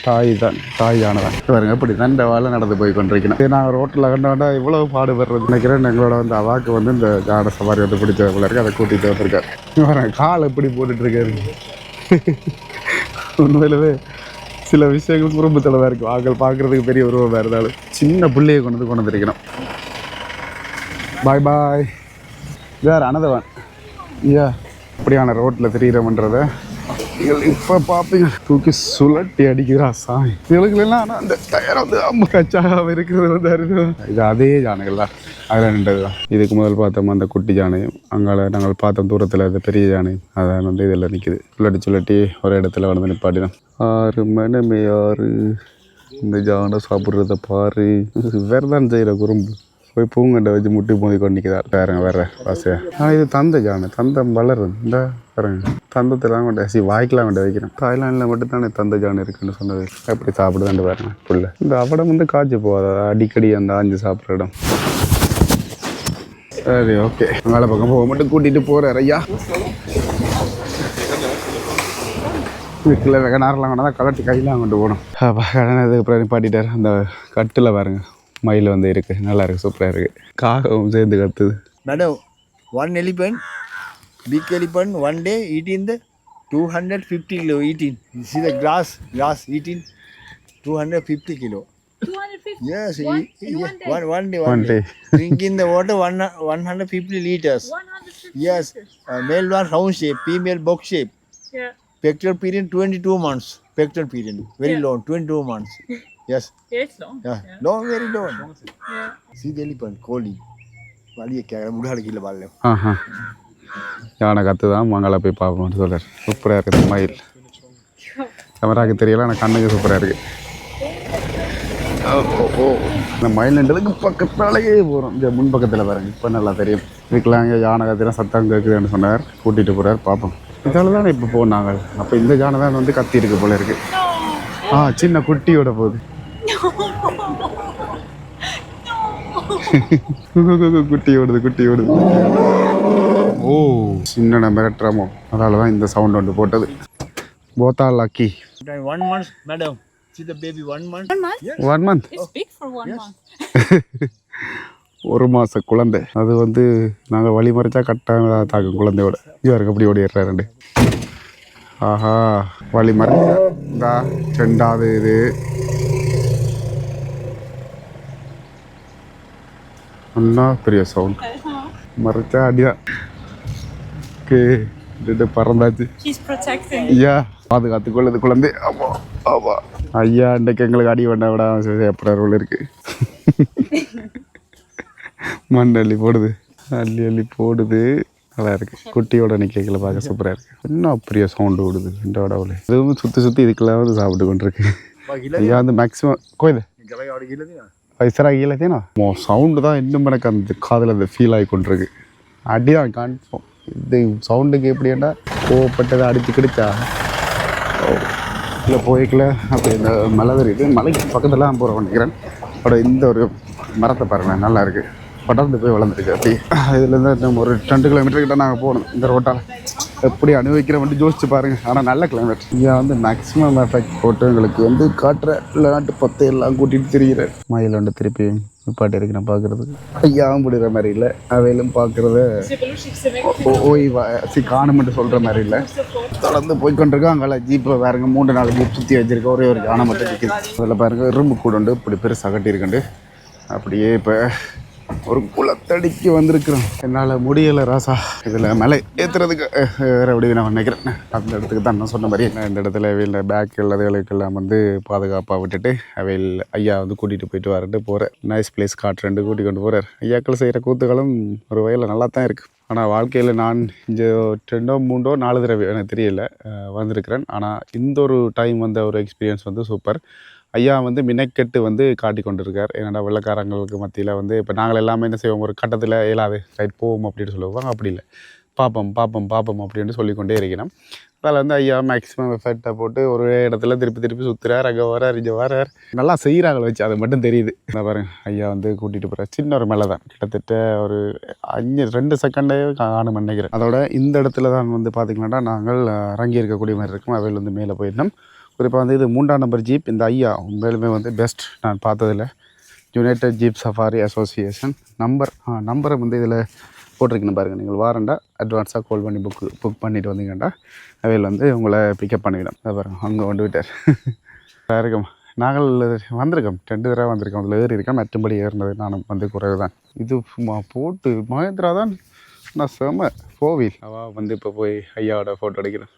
தாய் யானை தான் பாருங்க. இப்படி தான் இந்த வாழை நடந்து போய் கொண்டிருக்கணும். நான் ரோட்டில் கண்டாண்டா இவ்வளோ பாடுபடுறது நினைக்கிறேன். எங்களோட வந்து அவாக்கு வந்து இந்த யானை சவாரி வந்து பிடிச்ச போல இருக்கு. அதை கூட்டிகிட்டு வந்திருக்காரு. வரேன் கால் எப்படி போட்டுட்ருக்காரு. உண்மையிலவே சில விஷயங்கள் குடும்பத்தில் இருக்கும். ஆக்கள் பார்க்குறதுக்கு பெரிய உருவமாக இருந்தாலும் சின்ன பிள்ளையை கொண்டு வந்துருக்கணும். பாய் பாய். வேறு அனதவன் ஐயா அப்படியான ரோட்டில் தெரிகிறோம்ன்றதை நீங்கள் இப்போ பார்ப்பீங்க. தூக்கி சுழட்டி அடிக்கிறா சாமி. இவளுக்குலாம் ஆனால் அந்த டயர் வந்து அம்மா கச்சாக இருக்கிறது வந்து அருது. இது அதே ஜானைகள் தான். அதில் நின்றது தான். இதுக்கு முதல் பார்த்தோம் அந்த குட்டி ஜானையும், அங்கால நாங்கள் பார்த்தோம் தூரத்தில் அந்த பெரிய ஜானையும். அதான் வந்து இதில் நிற்கிது. சுழட்டி ஒரு இடத்துல வந்து நிப்பாட்டினோம். 6 மணி 6 இந்த ஜானை சாப்பிட்றத பாரு. வேறு தான் செய்கிற குறும்பு. போய் பூங்கண்டை வச்சு முட்டி மோதி கொண்டு நிற்கிறார். வேறங்க வேற வாசையா. இது தந்தை ஜானை. தந்தம் வளருது. இந்த பாருங்க தந்தத்தெல்லாம் கொண்டு வாய்க்கெலாம் கொண்டு வைக்கிறேன். தாய்லாண்டில் மட்டும்தானே தந்தை ஜான் இருக்குன்னு சொன்னது. எப்படி சாப்பிடுதாண்டு பாருங்க புள்ள. இந்த அவடம் வந்து காய்ச்சி போகாத அடிக்கடி அந்த ஆஞ்சு சாப்பிட்ற இடம். சரி ஓகே. மேலே பக்கம் போக மட்டும் கூட்டிகிட்டு போகிறார் ஐயா. வீட்டில் வெக நேரம்லாம் கொண்டா தான் கலட்டி கையெல்லாம் கொண்டு போகணும். கடனதுக்கு அப்புறம் நிப்பாட்டிட்டார். அந்த கட்டில் பாருங்க மயில் வந்து இருக்குது. நல்லா இருக்குது. சூப்பராக இருக்குது. காகவும் சேர்ந்து கத்துது. Madam, 1 elephant, big elephant one day eating the 250 kilo eating. You see the grass eating 250 kilo. 250. Yes, In one day. one day. Drinking the water 150 liters. 150 Yes, liters. male one round shape, female box shape. Yeah. Pectoral period 22 months. Pectoral period very Yeah. long, 22 months. Yes, Yeah, it's long. yeah, Yeah. long, very long. Yeah. See the elephant, கோழி வலிய கேட்குற முடாடு கீழே பாருங்க. ஆஹா யானை கற்று தான் மங்களை போய் பார்ப்போம்னு சொல்கிறார். சூப்பராக இருக்குது மயில். கேமராவுக்கு தெரியல, ஆனால் கண்ணுக்கு சூப்பராக இருக்குது. ஓ இந்த மயில் நின்றதுக்கு பக்கத்தாலேயே போகிறோம். இந்த முன் பக்கத்தில் பாருங்க, இப்போ நல்லா தெரியும். இதுக்கெல்லாம் இங்கே யானை கத்தினா சத்தம் கேட்குதுன்னு சொன்னார். கூட்டிகிட்டு போகிறார், பார்ப்போம். இதால் தானே இப்போ போனாங்க. அப்போ இந்த யானை தான் வந்து கத்தி இருக்கு போல இருக்குது. சின்ன குட்டியோட போகுது. குட்டி ஓடுது. ஓ சின்ன மிரட்டுறமோ, அதனால தான் இந்த சவுண்ட் ஒன்று போட்டது. போத்தா lucky. 1 month, madam. See the baby 1 month. 1 month? Yes. 1 month. It's big for 1 Yes. month. ஒரு மாத குழந்தை. அது வந்து நாங்கள் வழி மறைச்சா கட்டாக தாக்கும் குழந்தையோட. இவருக்கு அப்படி ஓடிடுறாரு. ஆஹா வழி மறைச்சா இந்தா 2வது இது. ஒன்றா பெரிய சவுண்ட். மறைச்சா அடிதான். ஓகே பறந்தாச்சு. He's protecting. ஐயா பாதுகாத்து கொள்ளுது குழந்தை. ஆமாம் ஐயா இன்றைக்கு எங்களுக்கு அடி வேண்டாம் விட எப்படி ரோல் இருக்கு. மண் அள்ளி போடுது. அள்ளி போடுது. நல்லா இருக்கு. குட்டியோட நிற்கல பார்க்க சூப்பராக இருக்கு. இன்னும் பெரிய சவுண்டு விடுது இந்த உடவுல. இதுவும் சுற்றி இதுக்கெல்லாம் வந்து சாப்பிட்டு கொண்டு இருக்கு. ஐயா வந்து மேக்ஸிமம் கோயில் வயசராக கீழேனா சவுண்டு தான் இன்னும் எனக்கு அந்த காதில் அந்த ஃபீல் ஆகி கொண்டிருக்கு. அடிதான் காண்போம். இது சவுண்டுக்கு எப்படின்னா கோவப்பட்டதை அடித்து கிடிச்சா இல்லை போய்க்கல. அப்படி இந்த மலை தெரியுது. மலைக்கு பக்கத்தில் தான் போகிறோம் நினைக்கிறேன். அதோட இந்த ஒரு மரத்தை பாருங்கள், நல்லா இருக்குது. படர்ந்து போய் வளர்ந்துருக்கு. அப்படி இதுலேருந்து நம்ம ஒரு 2 கிலோமீட்டர் கிட்ட நாங்கள் போகணும் இந்த ரோட்டால். எப்படி அனுபவிக்கிற வந்து யோசிச்சு பாருங்கள். ஆனால் நல்ல கிளைமேட். இங்கே வந்து மேக்ஸிமம் எஃபெக்ட் போட்டு எங்களுக்கு வந்து காட்டுற விளையாட்டு பத்தை எல்லாம் கூட்டிகிட்டு திரிகிற மயில் வந்து திருப்பி நிப்பாட்டி இருக்கு. நான் பார்க்குறதுக்கு ஐயாவும் முடிகிற மாதிரி இல்லை. அவையிலும் பார்க்குறத காணுமென்று சொல்கிற மாதிரி இல்லை. தொடர்ந்து போய்கொண்டிருக்கோம். அங்கே ஜீப்பில் பாருங்க 3-4 ஜீப் சுற்றி வச்சுருக்க. ஒரே ஒரு யானை மட்டும் நிற்கிது. அதில் பாருங்கள் இரும்பு கூட உண்டு. இப்படி பெருசாக கட்டியிருக்குண்டு. அப்படியே இப்போ ஒரு குளத்தடிக்கு வந்திருக்கிறோம். என்னால் முடியலை ராசா. இதில் மலை ஏற்றுறதுக்கு வேறு எப்படி நான் நினைக்கிறேன். அந்த இடத்துக்கு தான் நான் சொன்ன மாதிரி இந்த இடத்துல அவையில் பேக் எல்லாத்துகளுக்கெல்லாம் வந்து பாதுகாப்பாக விட்டுட்டு அவையில் ஐயா வந்து கூட்டிகிட்டு போயிட்டு வரட்டு போகிறேன். நைஸ் பிளேஸ் காட்டுறேன்ட்டு கூட்டிகிட்டு கொண்டு போகிறார். ஐயாக்கள் செய்கிற கூத்துகளும் ஒரு வகையில் நல்லா தான் இருக்குது. ஆனால் வாழ்க்கையில் நான் இங்கே 2, 3, 4 தடவை எனக்கு தெரியல வந்திருக்கிறேன். ஆனால் இந்த ஒரு டைம் வந்த ஒரு எக்ஸ்பீரியன்ஸ் வந்து சூப்பர். ஐயா வந்து மினக்கெட்டு வந்து காட்டி கொண்டிருக்கார். என்னடா வெள்ளக்காரங்களுக்கு மத்தியில் வந்து இப்போ நாங்கள் எல்லாமே என்ன செய்வோம், ஒரு கட்டத்தில் இயலாது ரைட் போவோம் அப்படின்னு சொல்லுவாங்க. அப்படி இல்லை, பார்ப்போம் அப்படின்னு சொல்லிக்கொண்டே இருக்கணும். அதில் வந்து ஐயா மேக்ஸிமம் எஃபெக்டை போட்டு ஒரு இடத்துல திருப்பி சுற்றுறார். அங்கே வரார், இங்கே வரார். நல்லா செய்கிறாங்க வச்சு அது மட்டும் தெரியுது. இந்த பாருங்க ஐயா வந்து கூட்டிகிட்டு போகிறார். சின்ன ஒரு மேலே தான் கிட்டத்தட்ட ஒரு 2 செகண்டே காணும் நினைக்கிறேன். அதோட இந்த இடத்துல தான் வந்து பார்த்திங்கன்னா நாங்கள் இறங்கி இருக்கக்கூடிய மாதிரி இருக்கும். அவையில் வந்து மேலே போயிருந்தோம். குறிப்பாக வந்து இது 3ஆம் நம்பர் ஜீப். இந்த ஐயா உண்மையிலுமே வந்து பெஸ்ட் நான் பார்த்ததில். யுனைடெட் ஜீப் சஃபாரி அசோசியேஷன் நம்பரை வந்து இதில் போட்டிருக்கணும் பாருங்கள். நீங்கள் வாரண்டா அட்வான்ஸாக கால் பண்ணி புக் பண்ணிவிட்டு வந்தீங்கண்டா அவையில் வந்து உங்களை பிக்கப் பண்ணிவிடும். அதை பாருங்கள் அங்கே கொண்டு விட்டார். இருக்கும். நாங்கள் வந்திருக்கோம் 2 தடவை வந்திருக்கோம். அதில் ஏறி இருக்கேன். மற்றபடி ஏறினது நானும் வந்து குறைவு தான். இது போட்டு மகேந்திரா தான் நான் செம 4 வீல். அவள் வந்து இப்போ போய் ஐயாவோட ஃபோட்டோ எடுக்கிறேன்.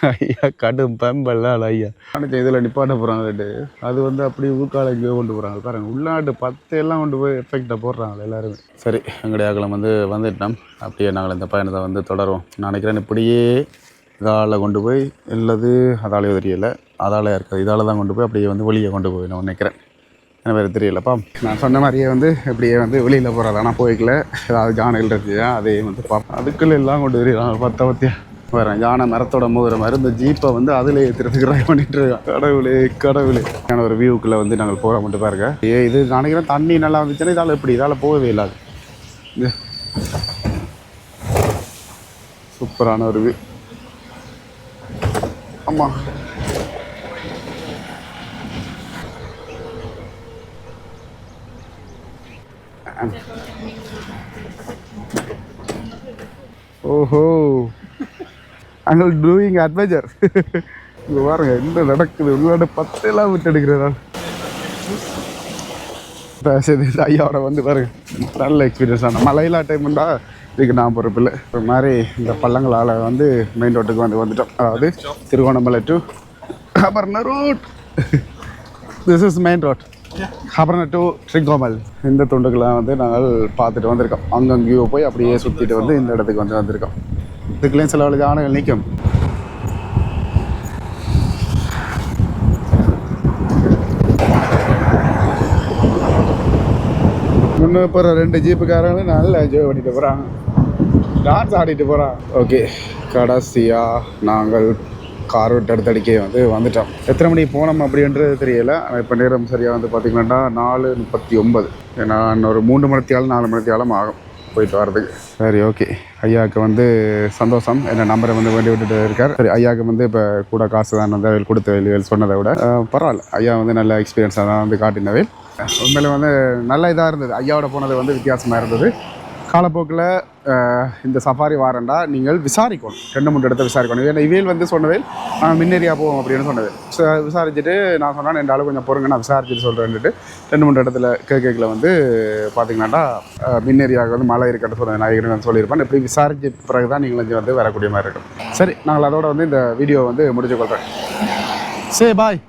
ஐயா கடும் பெம்பல்லாம் ஐயா நினச்சேன் இதில் நிப்பாட்ட போகிறாங்கட்டு. அது வந்து அப்படி ஊக்கால இங்கே கொண்டு போகிறாங்க பாருங்கள். உள்நாட்டு 10 எல்லாம் கொண்டு போய் எஃபெக்டை போடுறாங்க எல்லாருமே. சரி எங்களுடைய அகலம் வந்து வந்துட்டோம். அப்படியே நாங்கள் இந்த பயணத்தை வந்து தொடருவோம். நான் நினைக்கிறேன் இப்படியே இதால் கொண்டு போய் இல்லது அதாலேயோ தெரியலை. அதாலே இருக்குது. இதால் தான் கொண்டு போய் அப்படியே வந்து வெளியே கொண்டு போய் நான் நினைக்கிறேன். எனக்கு வேறு தெரியலப்பா. நான் சொன்ன மாதிரியே வந்து இப்படியே வந்து வெளியில் போகிறது. ஆனால் போய்க்கல ஏதாவது யானைகள் இருக்குது அதே வந்து பார்ப்போம். அதுக்குள்ளே எல்லாம் கொண்டு வரலாம் பத்தியா வரேன். யானை மரத்தோட மோதுற மாதிரி இந்த ஜீப்பை வந்து அதில் ஏற்றுறதுக்கு ட்ரை பண்ணிட்டு இருக்கேன். கடவுளேயான ஒரு வியூக்குள்ளே வந்து நாங்கள் போகிற மட்டும் பாருங்க. இது நினைக்கிறேன் தண்ணி நல்லா வந்துச்சுன்னா இதால் எப்படி இதால் போகவே இல்லாது. சூப்பரான ஒரு வியூ. ஆமாம் ஓஹோ அங்கே டூயிங் அட்வென்ச்சர் இங்கே பாருங்க என்ன நடக்குது உங்களோட பத்தெல்லாம் விட்டு எடுக்கிறேன் சரி ஐயாவோட வந்து பாருங்க நல்ல எக்ஸ்பீரியன்ஸ் ஆன மலையிலா டைம்ண்டா இதுக்கு நான் பொறுப்பில்லை ஒரு மாதிரி இந்த பள்ளங்களால் வந்து மெயின் ரோட்டுக்கு வந்துட்டோம் அதாவது Trincomalee to Habarana road this is main road Habarana to Trincomalee இந்த துண்டுக்கெல்லாம் வந்து நாங்கள் பார்த்துட்டு வந்திருக்கோம் அங்கங்கேயோ போய் அப்படியே சுற்றிட்டு வந்து இந்த இடத்துக்கு வந்து வந்திருக்கோம் இதுக்குள்ளேயும் சில வழி ஆணைகள் நிற்கும் முன்னே போகிற 2 ஜீப்புக்காரங்களும் நல்லா என்ஜாய் பண்ணிட்டு போகிறாங்க டான்ஸ் ஆடிட்டு போகிறான் ஓகே கடைசியாக நாங்கள் கார் விட்டு அடுத்தடிக்கே வந்துட்டோம் எத்தனை மணிக்கு போனோம் அப்படின்றது தெரியலை ஆனால் இப்போ நேரம் சரியாக வந்து பார்த்திங்கன்னா 4:39 ஏன்னா ஒரு 3 மணித்தியாலும் 4 மணித்தியாலும் ஆகும் போயிட்டு வர்றதுக்கு சரி ஓகே ஐயாவுக்கு சந்தோஷம் என்ன நம்பரை வேண்டி விட்டுட்டு இருக்கார் சரி ஐயாவுக்கு இப்போ கூட காசு தான் கொடுத்த வேலைகள் சொன்னதை விட பரவாயில்ல ஐயா நல்ல எக்ஸ்பீரியன்ஸாக தான் காட்டினவே உண்மையில் நல்ல இதாக இருந்தது ஐயாவோட போனது வித்தியாசமாக இருந்தது காலப்போக்கில் இந்த சஃபாரி வாரண்டா நீங்கள் விசாரிக்கணும் 2-3 இடத்த விசாரிக்கணும் ஏன்னா இவையில் சொன்னவேல் நாங்கள் மின்னேரியா போவோம் அப்படின்னு சொன்னது விசாரிச்சுட்டு நான் சொன்னேன் 2 ஆள் கொஞ்சம் பொறுங்க நான் விசாரிச்சுட்டு சொல்கிறேன்ட்டு 2-3 இடத்துல கேக்கில் பார்த்தீங்கன்னாட்டா மின்னேரியாவுக்கு மழை இருக்கட்டும் சொன்னது நான் ஏற்கனவே சொல்லியிருப்பேன் இப்படி விசாரிச்ச பிறகு தான் நீங்கள் வரக்கூடிய மாதிரி இருக்கும் சரி நாங்கள் அதோட இந்த வீடியோ முடிச்சு கொள்கிறேன் சரி பாய்